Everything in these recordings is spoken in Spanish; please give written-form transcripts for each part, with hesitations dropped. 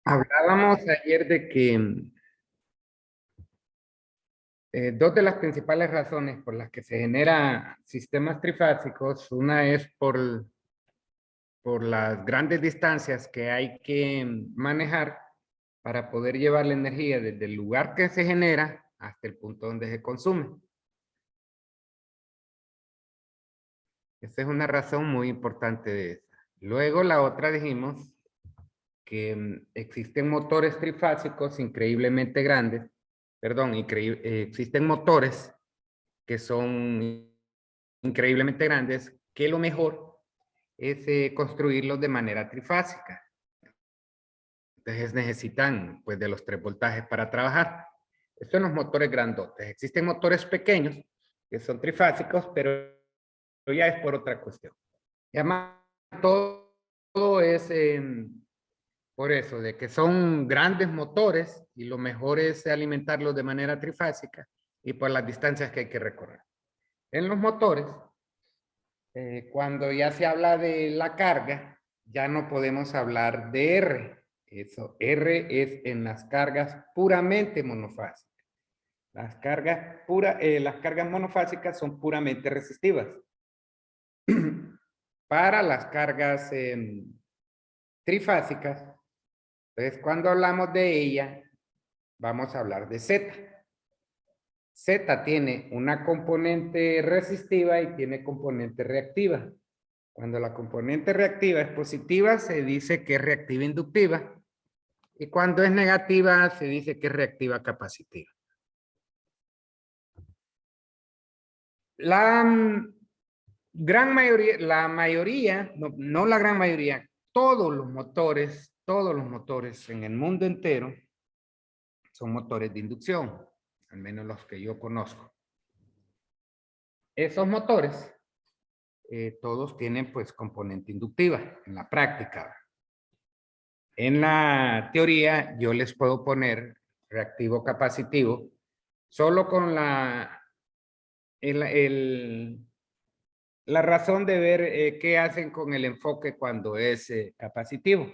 Hablábamos ayer de que dos de las principales razones por las que se generan sistemas trifásicos, una es por las grandes distancias que hay que manejar para poder llevar la energía desde el lugar que se genera hasta el punto donde se consume. Esa es una razón muy importante de esa. Luego la otra dijimos que existen motores trifásicos increíblemente grandes, perdón, existen motores que son increíblemente grandes, que lo mejor es construirlos de manera trifásica. Entonces necesitan pues de los 3 voltajes para trabajar. Estos son los motores grandotes. Existen motores pequeños que son trifásicos, pero ya es por otra cuestión. Y además todo es por eso, de que son grandes motores y lo mejor es alimentarlos de manera trifásica y por las distancias que hay que recorrer. En los motores, cuando ya se habla de la carga, ya no podemos hablar de R. Eso, R es en las cargas puramente monofásicas. Las cargas monofásicas son puramente resistivas. Para las cargas trifásicas, entonces cuando hablamos de ella, vamos a hablar de Z. Z tiene una componente resistiva y tiene componente reactiva. Cuando la componente reactiva es positiva, se dice que es reactiva inductiva. Y cuando es negativa, se dice que es reactiva capacitiva. La gran mayoría, no la gran mayoría, todos los motores en el mundo entero son motores de inducción, al menos los que yo conozco. Esos motores, todos tienen pues componente inductiva en la práctica. En la teoría yo les puedo poner reactivo capacitivo solo con la razón de ver qué hacen con el enfoque cuando es capacitivo.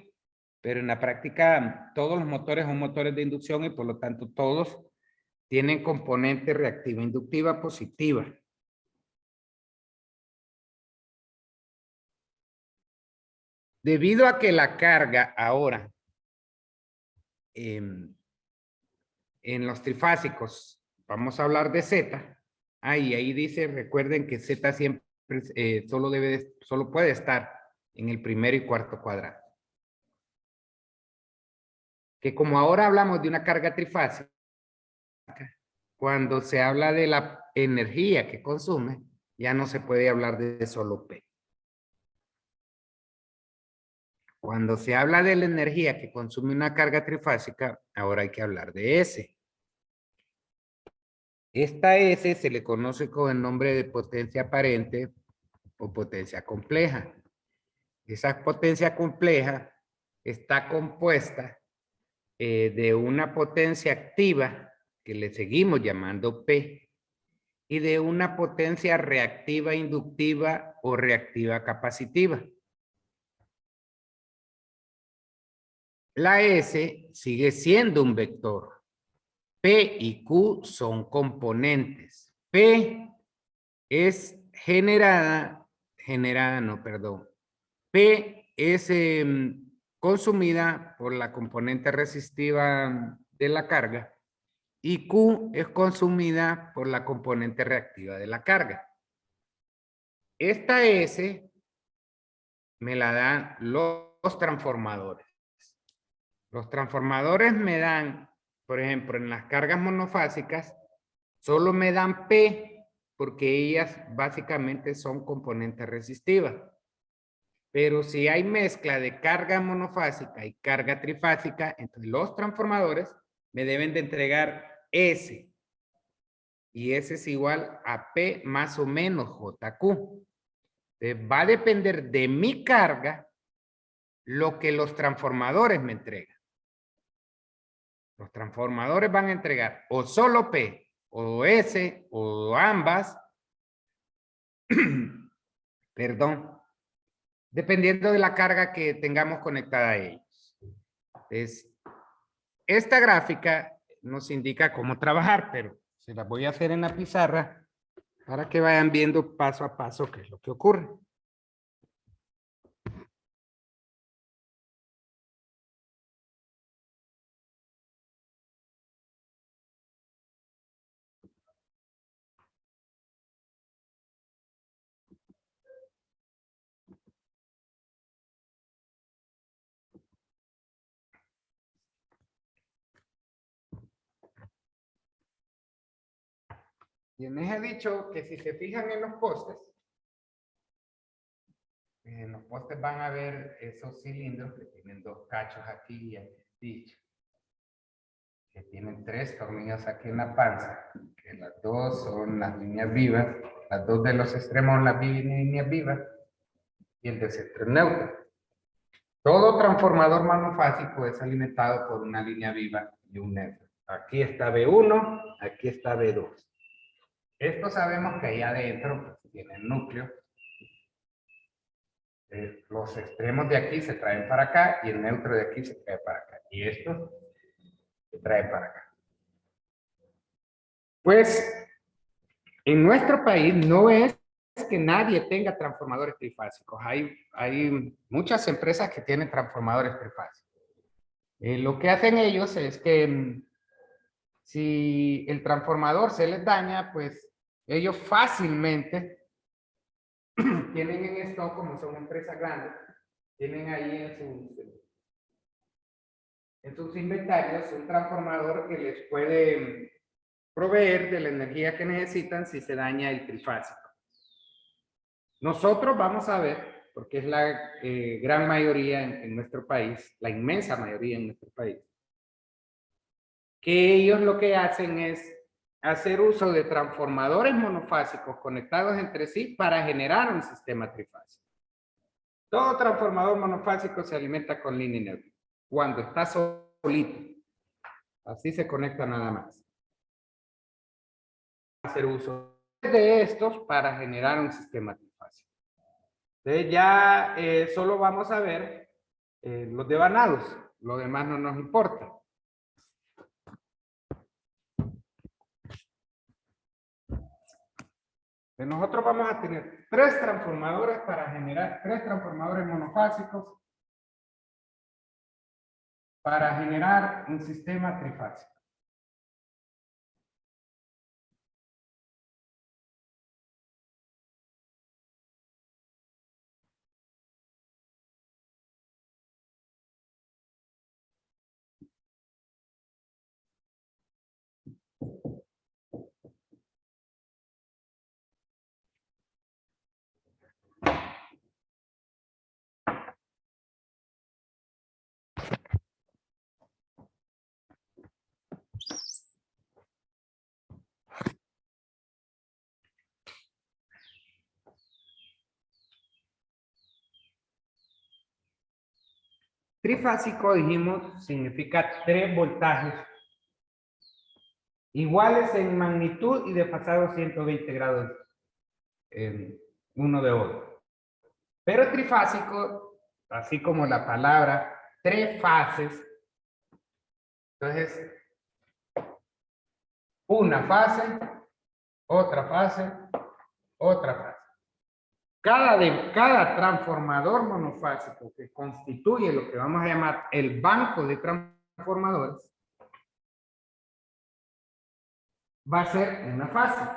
Pero en la práctica todos los motores son motores de inducción y por lo tanto todos tienen componente reactiva inductiva positiva. Debido a que la carga ahora en los trifásicos, vamos a hablar de Z, ahí dice, recuerden que Z siempre solo puede estar en el primero y cuarto cuadrante. Que como ahora hablamos de una carga trifásica, cuando se habla de la energía que consume, ya no se puede hablar de solo P. Cuando se habla de la energía que consume una carga trifásica, ahora hay que hablar de S. Esta S se le conoce con el nombre de potencia aparente o potencia compleja. Esa potencia compleja está compuesta de una potencia activa, que le seguimos llamando P, y de una potencia reactiva inductiva o reactiva capacitiva. La S sigue siendo un vector. P y Q son componentes. P es P es consumida por la componente resistiva de la carga y Q es consumida por la componente reactiva de la carga. Esta S me la dan los transformadores. Los transformadores me dan, por ejemplo, en las cargas monofásicas, solo me dan P porque ellas básicamente son componentes resistivas. Pero si hay mezcla de carga monofásica y carga trifásica, entonces los transformadores me deben de entregar S. Y S es igual a P más o menos JQ. Entonces va a depender de mi carga lo que los transformadores me entregan. Los transformadores van a entregar o solo P, o S, o ambas. Perdón. Dependiendo de la carga que tengamos conectada a ellos. Entonces, Esta gráfica nos indica cómo trabajar, pero se la voy a hacer en la pizarra para que vayan viendo paso a paso qué es lo que ocurre. Y les he dicho que si se fijan en los postes van a ver esos cilindros que tienen dos cachos aquí y aquí, que tienen tres tornillos aquí en la panza, que las dos son las líneas vivas, las dos de los extremos son las líneas vivas y el del centro es neutro. Todo transformador monofásico es alimentado por una línea viva y un neutro. Aquí está B1, aquí está B2. Esto sabemos que ahí adentro pues, tiene el núcleo. Los extremos de aquí se traen para acá y el neutro de aquí se trae para acá. Y esto se trae para acá. Pues en nuestro país no es que nadie tenga transformadores trifásicos. Hay muchas empresas que tienen transformadores trifásicos. Lo que hacen ellos es que si el transformador se les daña, pues ellos fácilmente tienen en esto, como son empresas grandes, tienen ahí en sus inventarios un transformador que les puede proveer de la energía que necesitan si se daña el trifásico. Nosotros vamos a ver, porque es la gran mayoría en nuestro país, la inmensa mayoría en nuestro país, que ellos lo que hacen es hacer uso de transformadores monofásicos conectados entre sí para generar un sistema trifásico. Todo transformador monofásico se alimenta con línea neutra, cuando está solito. Así se conecta nada más. Hacer uso de estos para generar un sistema trifásico. Entonces ya solo vamos a ver los devanados, lo demás no nos importa. Entonces nosotros vamos a tener tres transformadores para generar, tres transformadores monofásicos para generar un sistema trifásico. Trifásico, dijimos, significa tres voltajes iguales en magnitud y desfasados 120 grados uno de otro. Pero trifásico, así como la palabra, tres fases. Entonces, una fase, otra fase, otra fase. Cada transformador monofásico que constituye lo que vamos a llamar el banco de transformadores va a ser una fase.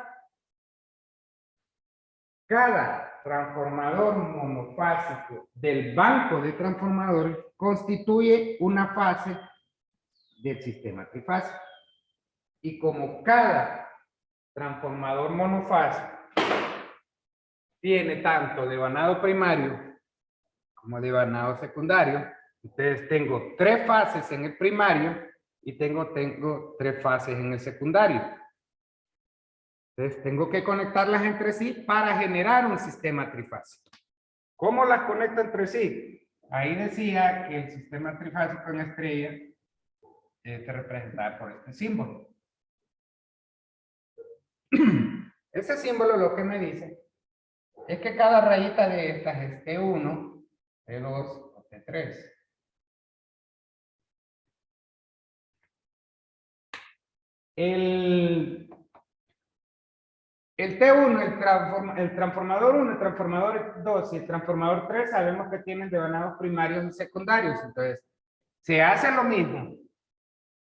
Cada transformador monofásico del banco de transformadores constituye una fase del sistema trifásico. Y como cada transformador monofásico tiene tanto devanado primario como devanado secundario, entonces tengo tres fases en el primario y tengo tres fases en el secundario. Entonces tengo que conectarlas entre sí para generar un sistema trifásico. ¿Cómo las conecto entre sí? Ahí decía que el sistema trifásico en estrella es representado por este símbolo. Ese símbolo lo que me dice es que cada rayita de estas es T1, T2 o T3. El T1, el transformador 1, el transformador 2 y el transformador 3 sabemos que tienen devanados primarios y secundarios. Entonces, se hace lo mismo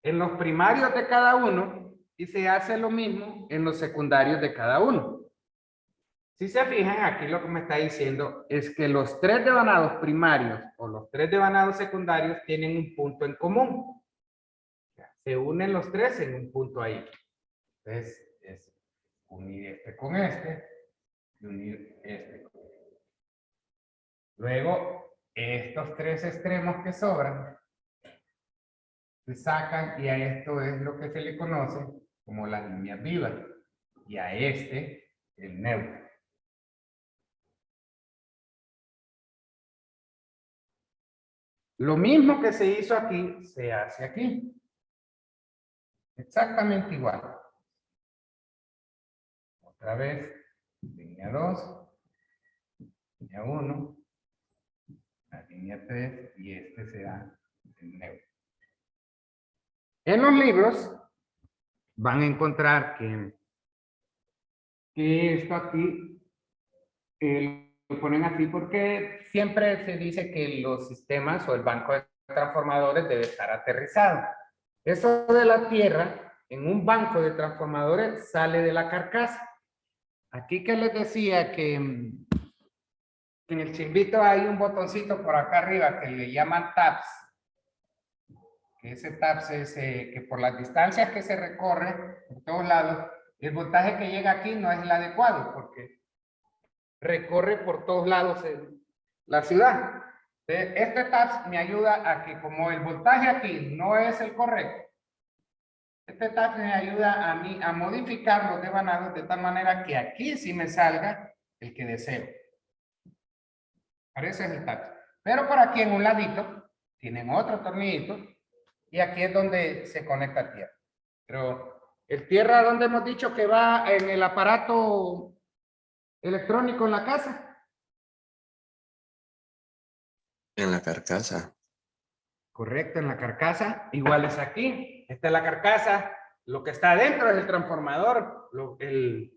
en los primarios de cada uno y se hace lo mismo en los secundarios de cada uno. Si se fijan, aquí lo que me está diciendo es que los tres devanados primarios o los tres devanados secundarios tienen un punto en común. Se unen los tres en un punto ahí. Entonces, es unir este con este y unir este con este. Luego, estos tres extremos que sobran se sacan y a esto es lo que se le conoce como las líneas vivas y a este el neutro. Lo mismo que se hizo aquí, se hace aquí. Exactamente igual. Otra vez, línea 2, línea 1, la línea 3 y este será el neutro. En los libros van a encontrar que esto aquí lo ponen así porque siempre se dice que los sistemas o el banco de transformadores debe estar aterrizado. Eso de la tierra en un banco de transformadores sale de la carcasa. Aquí que les decía que en el chimbito hay un botoncito por acá arriba que le llaman tabs. Que ese tabs es que por las distancias que se recorre por todos lados, el voltaje que llega aquí no es el adecuado porque recorre por todos lados la ciudad. Este tabs me ayuda a que como el voltaje aquí no es el correcto, este tabs me ayuda a mí a modificar los devanados de tal manera que aquí sí me salga el que deseo. Ese es el tabs. Pero por aquí en un ladito tienen otro tornillito y aquí es donde se conecta a tierra. Pero el tierra, ¿dónde hemos dicho que va en el aparato electrónico en la casa? En la carcasa. Correcto, en la carcasa. Igual es aquí. Esta es la carcasa. Lo que está adentro es el transformador. El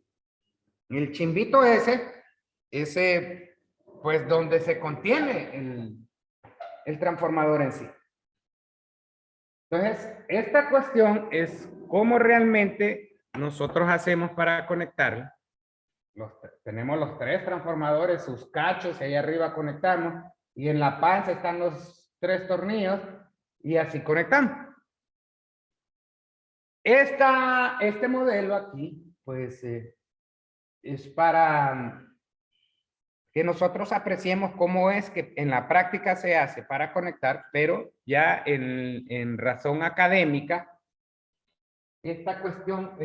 chimbito ese, pues donde se contiene el transformador en sí. Entonces, esta cuestión es cómo realmente nosotros hacemos para conectarlo. Tenemos los tres transformadores, sus cachos, y ahí arriba conectamos, y en la panza están los tres tornillos, y así conectamos. Este modelo aquí, pues, es para que nosotros apreciemos cómo es que en la práctica se hace para conectar, pero ya en razón académica, esta cuestión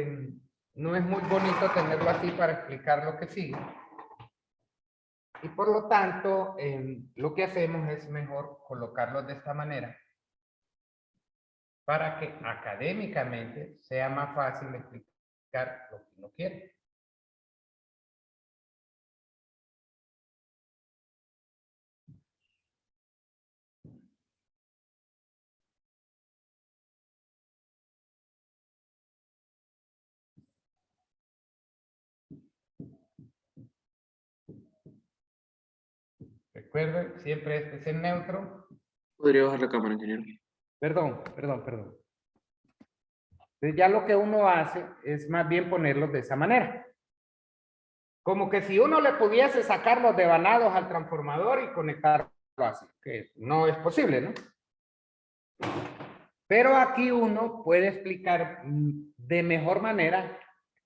no es muy bonito tenerlo así para explicar lo que sigue. Y por lo tanto, lo que hacemos es mejor colocarlo de esta manera para que académicamente sea más fácil explicar lo que uno quiere. Recuerden, siempre este es el neutro. ¿Podría bajar la cámara, ingeniero? Perdón. Entonces ya lo que uno hace es más bien ponerlos de esa manera. Como que si uno le pudiese sacar los devanados al transformador y conectarlo así, que no es posible, ¿no? Pero aquí uno puede explicar de mejor manera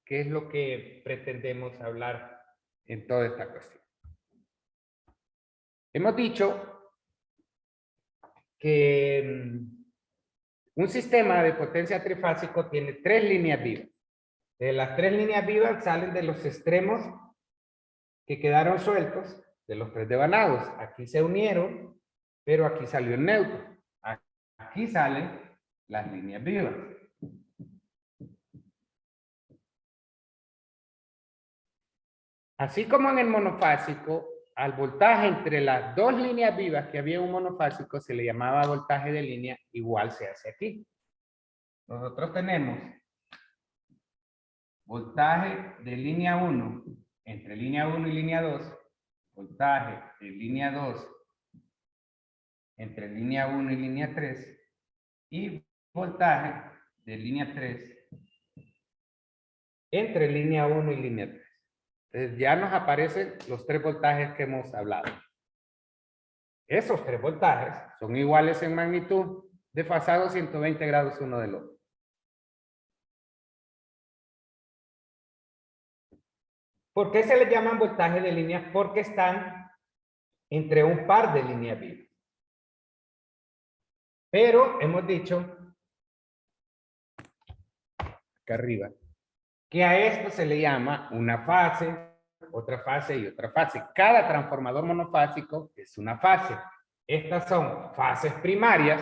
qué es lo que pretendemos hablar en toda esta cuestión. Hemos dicho que un sistema de potencia trifásico tiene tres líneas vivas. De las tres líneas vivas salen de los extremos que quedaron sueltos de los tres devanados. Aquí se unieron, pero aquí salió el neutro. Aquí salen las líneas vivas. Así como en el monofásico, al voltaje entre las dos líneas vivas que había en un monofásico se le llamaba voltaje de línea, igual se hace aquí. Nosotros tenemos voltaje de línea 1 entre línea 1 y línea 2, voltaje de línea 2 entre línea 1 y línea 3 y voltaje de línea 3 entre línea 1 y línea 3. Entonces ya nos aparecen los 3 voltajes que hemos hablado. Esos 3 voltajes son iguales en magnitud, desfasados 120 grados uno del otro. ¿Por qué se les llaman voltajes de línea? Porque están entre un par de líneas vivas. Pero hemos dicho, acá arriba, que a esto se le llama una fase, otra fase y otra fase. Cada transformador monofásico es una fase. Estas son fases primarias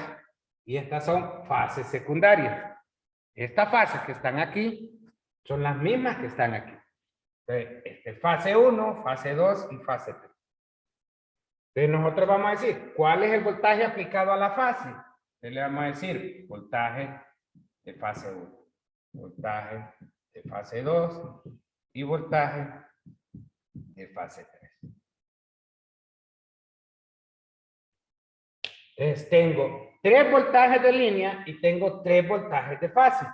y estas son fases secundarias. Estas fases que están aquí son las mismas que están aquí. Entonces, fase 1, fase 2 y fase 3. Entonces nosotros vamos a decir, ¿cuál es el voltaje aplicado a la fase? Entonces le vamos a decir, voltaje de fase 1, voltaje de fase 2 y voltaje de fase 3. Entonces tengo 3 voltajes de línea y tengo 3 voltajes de fase.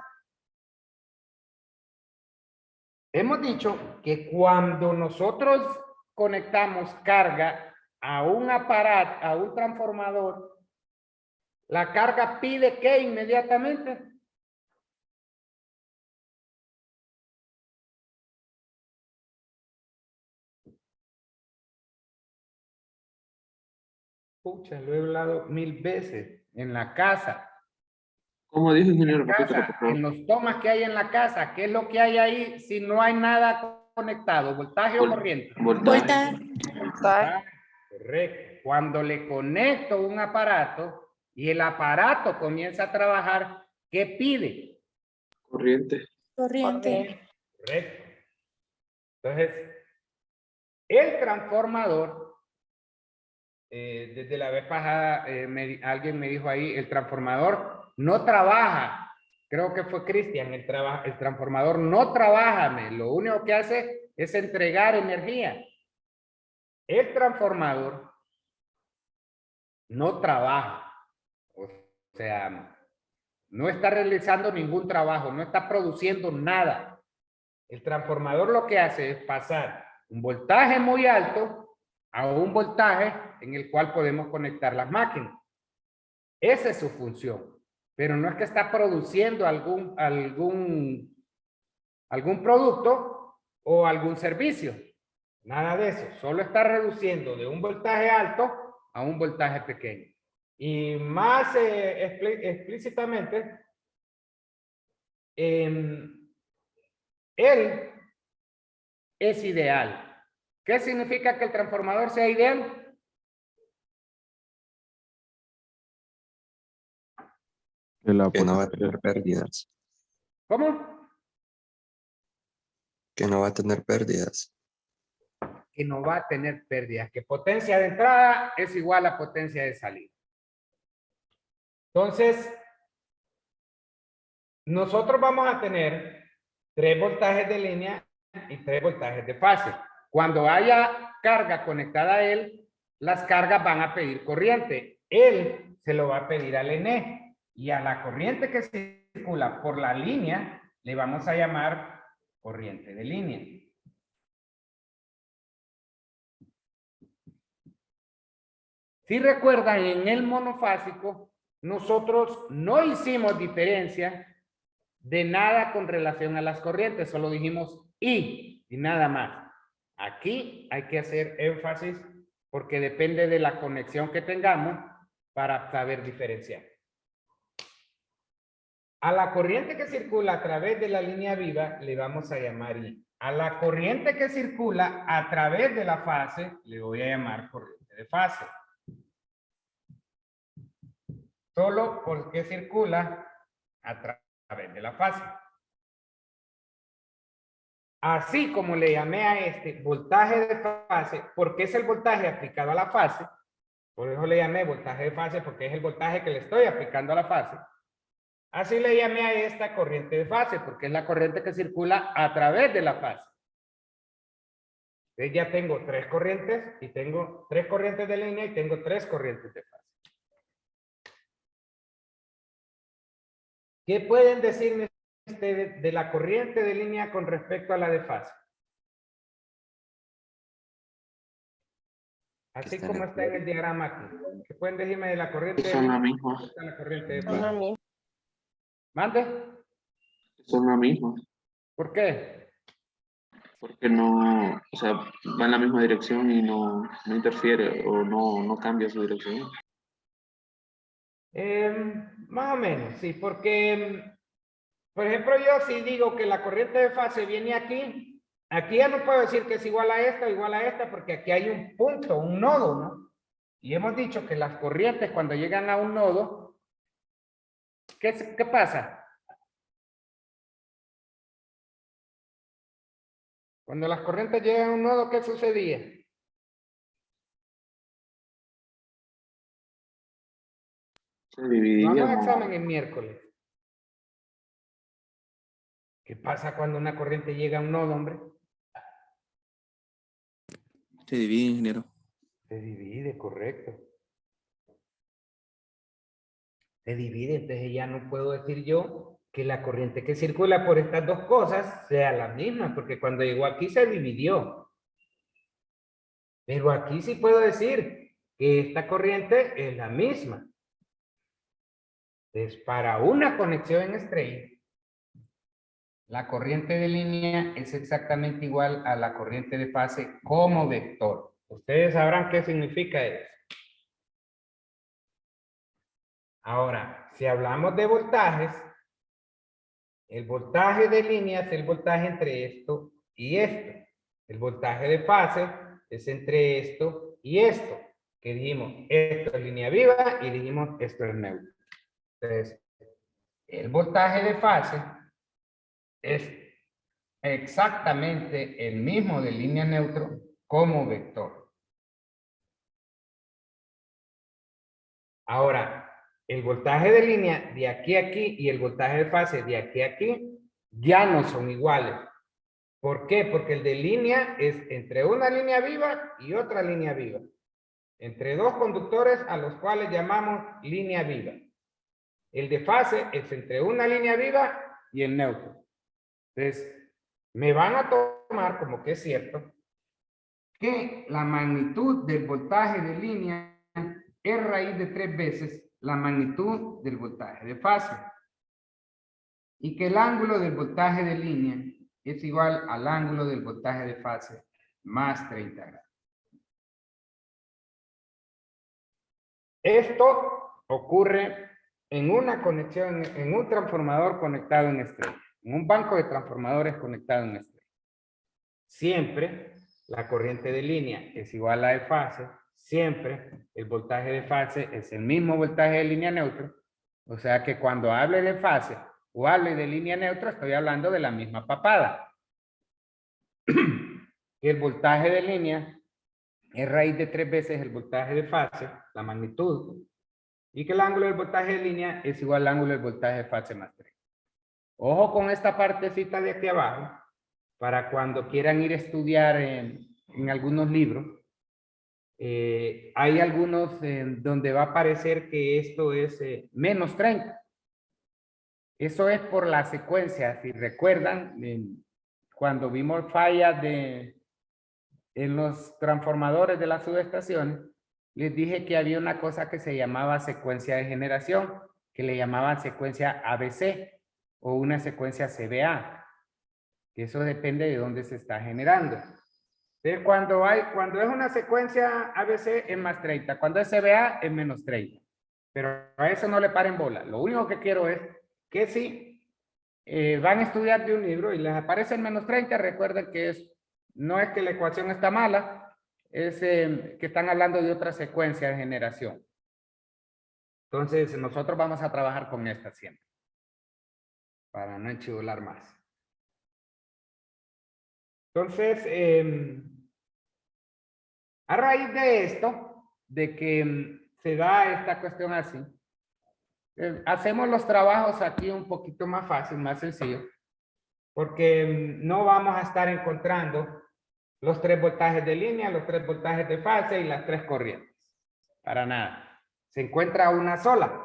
Hemos dicho que cuando nosotros conectamos carga a un aparato, a un transformador, la carga pide ¿qué inmediatamente? Pucha, lo he hablado 1000 veces en la casa. ¿Cómo dijo, En ingeniero? la casa, en los tomas que hay en la casa, ¿qué es lo que hay ahí si no hay nada conectado? ¿Voltaje o corriente? Voltaje. Correcto. Cuando le conecto un aparato y el aparato comienza a trabajar, ¿qué pide? Corriente. Corriente. Correcto. Entonces, el transformador, desde la vez pasada, alguien me dijo ahí, el transformador no trabaja. Creo que fue Cristian, el transformador no trabaja, lo único que hace es entregar energía. El transformador no trabaja, o sea, no está realizando ningún trabajo, no está produciendo nada. El transformador lo que hace es pasar un voltaje muy alto a un voltaje en el cual podemos conectar las máquinas. Esa es su función, pero no es que está produciendo algún producto o algún servicio. Nada de eso, solo está reduciendo de un voltaje alto a un voltaje pequeño. Y más explícitamente, él es ideal. ¿Qué significa que el transformador sea ideal? Que no va a tener pérdidas. ¿Cómo? Que no va a tener pérdidas. Que no va a tener pérdidas, que potencia de entrada es igual a potencia de salida. Entonces, nosotros vamos a tener 3 voltajes de línea y 3 voltajes de fase. Cuando haya carga conectada a él, las cargas van a pedir corriente. Él se lo va a pedir al ENE y a la corriente que circula por la línea le vamos a llamar corriente de línea. Si recuerdan, en el monofásico, nosotros no hicimos diferencia de nada con relación a las corrientes, solo dijimos y nada más. Aquí hay que hacer énfasis porque depende de la conexión que tengamos para saber diferenciar. A la corriente que circula a través de la línea viva le vamos a llamar I. A la corriente que circula a través de la fase le voy a llamar corriente de fase. Solo porque circula a través de la fase. Así como le llamé a este voltaje de fase, porque es el voltaje aplicado a la fase, por eso le llamé voltaje de fase, porque es el voltaje que le estoy aplicando a la fase. Así le llamé a esta corriente de fase, porque es la corriente que circula a través de la fase. Entonces ya tengo tres corrientes y tengo tres corrientes de línea y tengo tres corrientes de fase. ¿Qué pueden decirme ustedes de la corriente de línea con respecto a la de fase? Así como está en el diagrama aquí. ¿Qué pueden decirme de la corriente de línea? Son la misma. La corriente de fase. ¿Mande? Son la misma. ¿Por qué? Porque no, o sea, va en la misma dirección y no interfiere o no cambia su dirección. Más o menos, sí, porque, por ejemplo, yo si digo que la corriente de fase viene aquí, aquí ya no puedo decir que es igual a esta o igual a esta, porque aquí hay un punto, un nodo, ¿no? Y hemos dicho que las corrientes cuando llegan a un nodo, ¿qué pasa? Cuando las corrientes llegan a un nodo, ¿qué sucedía? Se No dividía. hagan examen el miércoles. ¿Qué pasa cuando una corriente llega a un nodo, hombre? Se divide, ingeniero. Se divide, correcto. Se divide, entonces ya no puedo decir yo que la corriente que circula por estas dos cosas sea la misma, porque cuando llegó aquí se dividió. Pero aquí sí puedo decir que esta corriente es la misma. Entonces, para una conexión en estrella, la corriente de línea es exactamente igual a la corriente de fase como vector. Ustedes sabrán qué significa eso. Ahora, si hablamos de voltajes, el voltaje de línea es el voltaje entre esto y esto. El voltaje de fase es entre esto y esto. Que dijimos, esto es línea viva y dijimos, esto es neutro. Entonces, el voltaje de fase es exactamente el mismo de línea neutro como vector. Ahora, el voltaje de línea de aquí a aquí y el voltaje de fase de aquí a aquí ya no son iguales. ¿Por qué? Porque el de línea es entre una línea viva y otra línea viva. Entre dos conductores a los cuales llamamos línea viva. El de fase es entre una línea viva y el neutro. Entonces, me van a tomar como que es cierto que la magnitud del voltaje de línea es raíz de 3 veces la magnitud del voltaje de fase. Y que el ángulo del voltaje de línea es igual al ángulo del voltaje de fase más 30 grados. Esto ocurre en una conexión, en un transformador conectado en estrella, en un banco de transformadores conectado en estrella. Siempre la corriente de línea es igual a la de fase, siempre el voltaje de fase es el mismo voltaje de línea neutro, o sea que cuando hable de fase o hable de línea neutra estoy hablando de la misma papada. El voltaje de línea es raíz de 3 veces el voltaje de fase, la magnitud, y que el ángulo del voltaje de línea es igual al ángulo del voltaje de fase más 3. Ojo con esta partecita de aquí abajo, para cuando quieran ir a estudiar en algunos libros. Hay algunos donde va a aparecer que esto es menos 30. Eso es por la secuencia. Si recuerdan, cuando vimos fallas en los transformadores de las subestaciones, les dije que había una cosa que se llamaba secuencia de generación, que le llamaban secuencia ABC o una secuencia CBA. Eso depende de dónde se está generando. Entonces, cuando es una secuencia ABC es más 30, cuando es CBA es menos 30. Pero a eso no le paren bola. Lo único que quiero es que si van a estudiar de un libro y les aparece el menos 30, recuerden que no es que la ecuación está mala, es que están hablando de otra secuencia de generación. Entonces, nosotros vamos a trabajar con esta siempre, para no enchivolar más. Entonces, a raíz de esto, de que se da esta cuestión así, Hacemos los trabajos aquí un poquito más fácil, más sencillo, porque no vamos a estar encontrando los 3 voltajes de línea, los 3 voltajes de fase y las 3 corrientes. Para nada. Se encuentra una sola.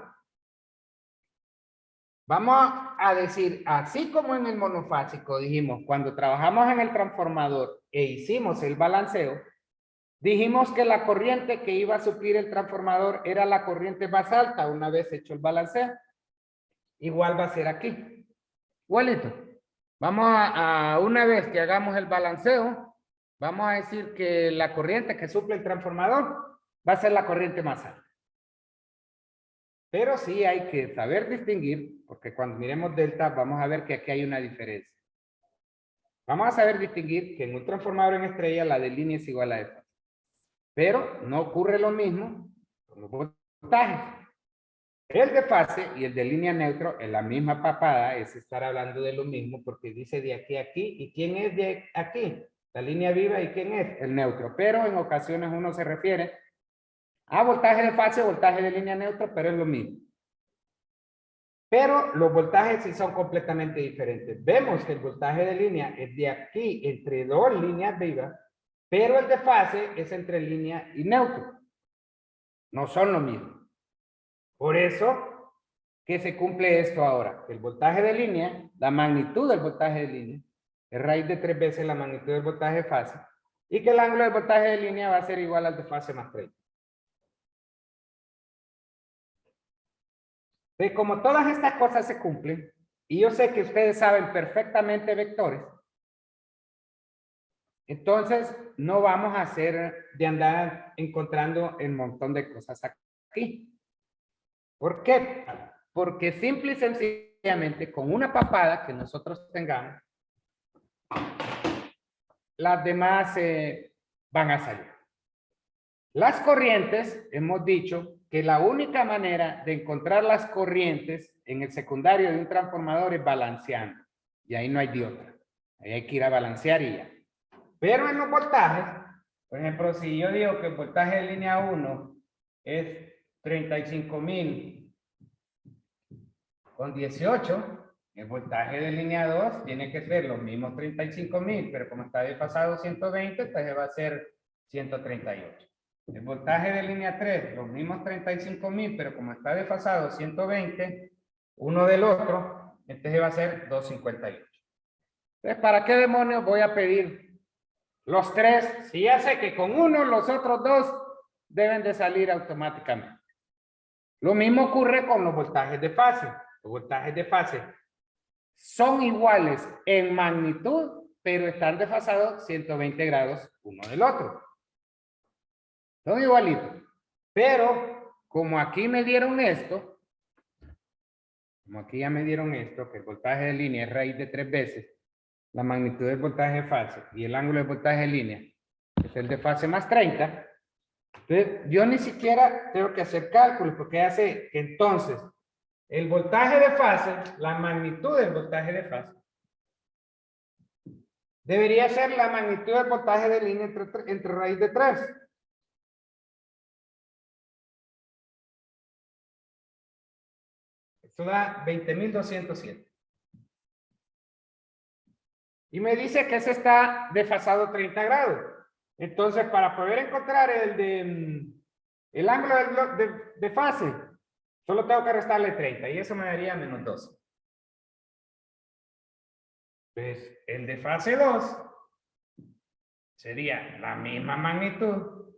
Vamos a decir, así como en el monofásico dijimos, cuando trabajamos en el transformador e hicimos el balanceo, dijimos que la corriente que iba a suplir el transformador era la corriente más alta una vez hecho el balanceo. Igual va a ser aquí. Igualito. Vamos a una vez que hagamos el balanceo, vamos a decir que la corriente que suple el transformador va a ser la corriente más alta. Pero sí hay que saber distinguir, porque cuando miremos delta vamos a ver que aquí hay una diferencia. Vamos a saber distinguir que en un transformador en estrella la de línea es igual a de fase. Pero no ocurre lo mismo con los voltajes. El de fase y el de línea neutro en la misma papada es estar hablando de lo mismo porque dice de aquí a aquí. ¿Y quién es de aquí? La línea viva. ¿Y quién es? El neutro. Pero en ocasiones uno se refiere a voltaje de fase o voltaje de línea neutro, pero es lo mismo. Pero los voltajes sí son completamente diferentes. Vemos que el voltaje de línea es de aquí entre 2 líneas vivas, pero el de fase es entre línea y neutro. No son lo mismo. Por eso que se cumple esto ahora. El voltaje de línea, la magnitud del voltaje de línea, es raíz de 3 veces la magnitud del voltaje de fase, y que el ángulo del voltaje de línea va a ser igual al de fase más 30. Entonces, como todas estas cosas se cumplen, y yo sé que ustedes saben perfectamente vectores, entonces no vamos a hacer de andar encontrando un montón de cosas aquí. ¿Por qué? Porque simple y sencillamente con una papada que nosotros tengamos, las demás van a salir. Las corrientes, hemos dicho que la única manera de encontrar las corrientes en el secundario de un transformador es balanceando. Y ahí no hay de otra. Ahí hay que ir a balancear y ya. Pero en los voltajes, por ejemplo, si yo digo que el voltaje de línea 1 es 35,000 con 18, el voltaje de línea 2 tiene que ser los mismos 35,000, pero como está desfasado 120, entonces va a ser 138. El voltaje de línea 3, los mismos 35,000, pero como está desfasado 120, uno del otro, entonces va a ser 258. Entonces, ¿para qué demonios voy a pedir los 3? Si ya sé que con uno los otros 2 deben de salir automáticamente. Lo mismo ocurre con los voltajes de fase. Los voltajes de fase son iguales en magnitud, pero están desfasados 120 grados uno del otro. Son igualitos. Pero, como aquí me dieron esto, como aquí ya me dieron esto, que el voltaje de línea es raíz de 3 veces la magnitud del voltaje de fase y el ángulo de voltaje de línea es el de fase más 30, entonces yo ni siquiera tengo que hacer cálculos porque hace que entonces el voltaje de fase, la magnitud del voltaje de fase, debería ser la magnitud del voltaje de línea entre raíz de 3. Esto da 20,207. Y me dice que ese está desfasado 30 grados. Entonces, para poder encontrar el ángulo de fase, solo tengo que restarle 30 y eso me daría menos 12. Entonces, el de fase 2 sería la misma magnitud,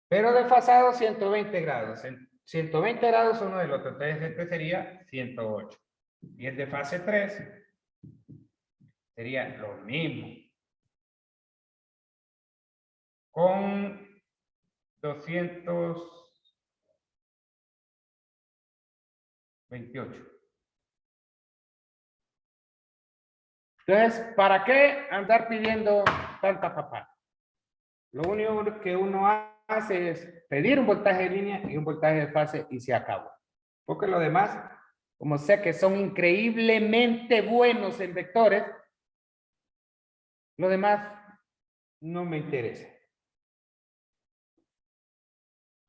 pero desfasado 120 grados. 120 grados uno del otro. Entonces, este sería 108. Y el de fase 3 sería lo mismo. Con 228. Entonces, ¿para qué andar pidiendo tanta papada? Lo único que uno hace es pedir un voltaje de línea y un voltaje de fase y se acabó. Porque lo demás, como sé que son increíblemente buenos en vectores, lo demás no me interesa.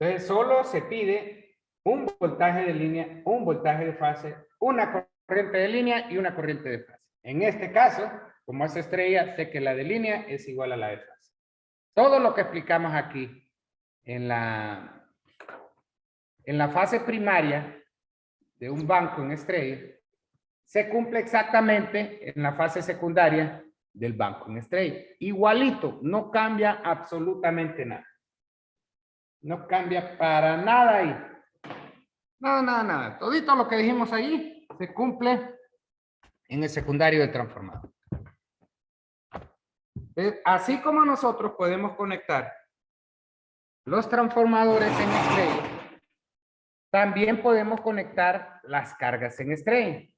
Entonces, solo se pide un voltaje de línea, un voltaje de fase, una corriente de línea y una corriente de fase. En este caso, como es estrella, sé que la de línea es igual a la de fase. Todo lo que explicamos aquí en la fase primaria de un banco en estrella se cumple exactamente en la fase secundaria del banco en estrella. Igualito, no cambia absolutamente nada. No cambia para nada ahí. Nada. Todito lo que dijimos allí se cumple en el secundario del transformador. Así como nosotros podemos conectar los transformadores en estrella, también podemos conectar las cargas en estrella.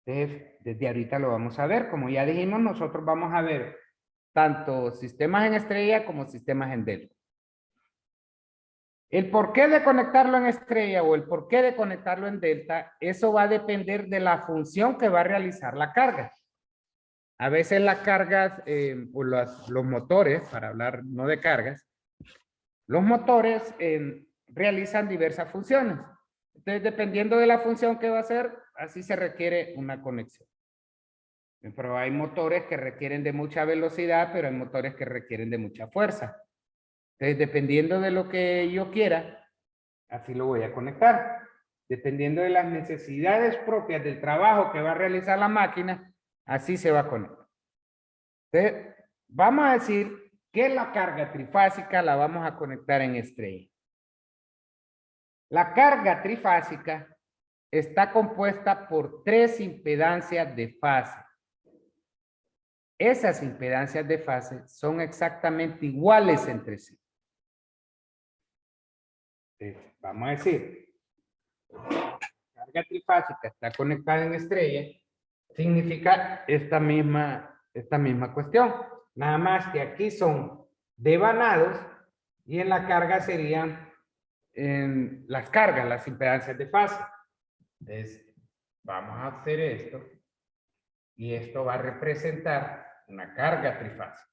Desde ahorita lo vamos a ver. Como ya dijimos, nosotros vamos a ver tanto sistemas en estrella como sistemas en delta. El porqué de conectarlo en estrella o el porqué de conectarlo en delta, eso va a depender de la función que va a realizar la carga. A veces las cargas o los motores, para hablar no de cargas, los motores realizan diversas funciones. Entonces, dependiendo de la función que va a hacer, así se requiere una conexión. Pero hay motores que requieren de mucha velocidad, pero hay motores que requieren de mucha fuerza. Entonces, dependiendo de lo que yo quiera, así lo voy a conectar. Dependiendo de las necesidades propias del trabajo que va a realizar la máquina, así se va a conectar. Entonces, vamos a decir que la carga trifásica la vamos a conectar en estrella. La carga trifásica está compuesta por 3 impedancias de fase. Esas impedancias de fase son exactamente iguales entre sí. Entonces, vamos a decir, la carga trifásica está conectada en estrella, significa esta misma cuestión. Nada más que aquí son devanados y en la carga serían las cargas, las impedancias de fase. Entonces, vamos a hacer esto y esto va a representar una carga trifásica.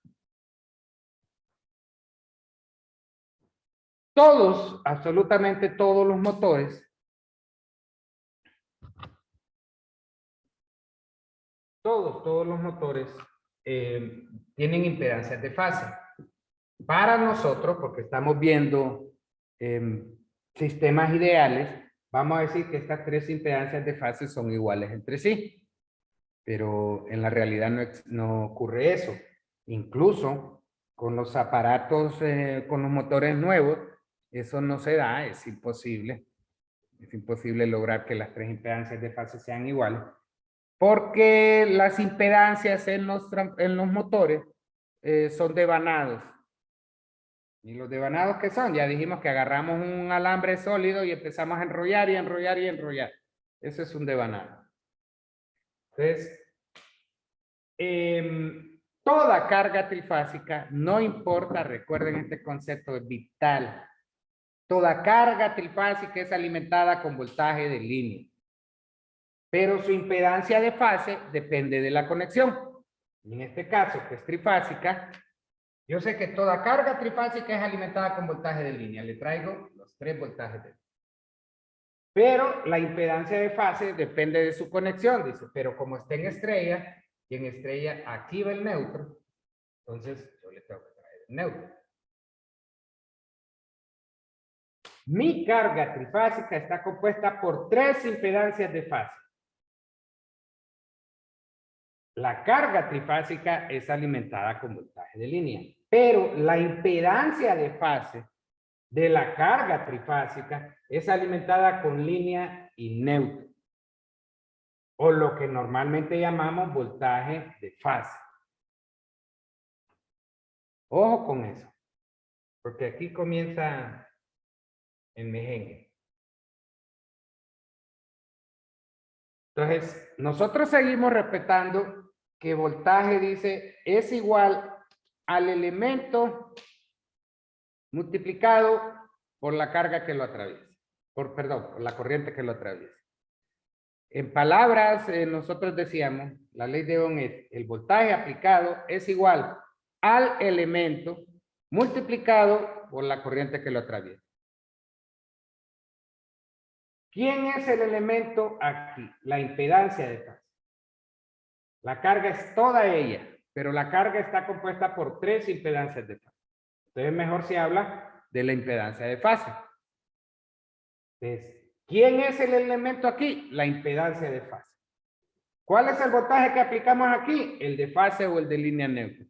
Todos, absolutamente todos los motores, todos los motores tienen impedancias de fase. Para nosotros, porque estamos viendo sistemas ideales, vamos a decir que estas 3 impedancias de fase son iguales entre sí. Pero en la realidad no ocurre eso. Incluso con los aparatos, con los motores nuevos, eso no se da, es imposible. Es imposible lograr que las 3 impedancias de fase sean iguales. Porque las impedancias en los motores son devanados. ¿Y los devanados qué son? Ya dijimos que agarramos un alambre sólido y empezamos a enrollar y enrollar y enrollar. Eso es un devanado. Entonces, toda carga trifásica, no importa, recuerden este concepto es vital. Toda carga trifásica es alimentada con voltaje de línea. Pero su impedancia de fase depende de la conexión. Y en este caso, que es trifásica, yo sé que toda carga trifásica es alimentada con voltaje de línea. Le traigo los 3 voltajes de línea. Pero la impedancia de fase depende de su conexión, dice. Pero como está en estrella, y en estrella aquí va el neutro, entonces yo le tengo que traer el neutro. Mi carga trifásica está compuesta por 3 impedancias de fase. La carga trifásica es alimentada con voltaje de línea, pero la impedancia de fase de la carga trifásica es alimentada con línea y neutro, o lo que normalmente llamamos voltaje de fase. Ojo con eso, porque aquí comienza el mejengue. Entonces, nosotros seguimos respetando que voltaje dice es igual al elemento multiplicado por la carga que lo atraviesa. Por la corriente que lo atraviesa. En palabras, nosotros decíamos, la ley de Ohm es el voltaje aplicado es igual al elemento multiplicado por la corriente que lo atraviesa. ¿Quién es el elemento aquí? La impedancia de fase. La carga es toda ella, pero la carga está compuesta por 3 impedancias de fase. Entonces mejor se habla de la impedancia de fase. Entonces, ¿quién es el elemento aquí? La impedancia de fase. ¿Cuál es el voltaje que aplicamos aquí? El de fase o el de línea neutra.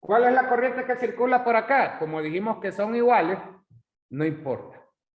¿Cuál es la corriente que circula por acá? Como dijimos que son iguales, no importa.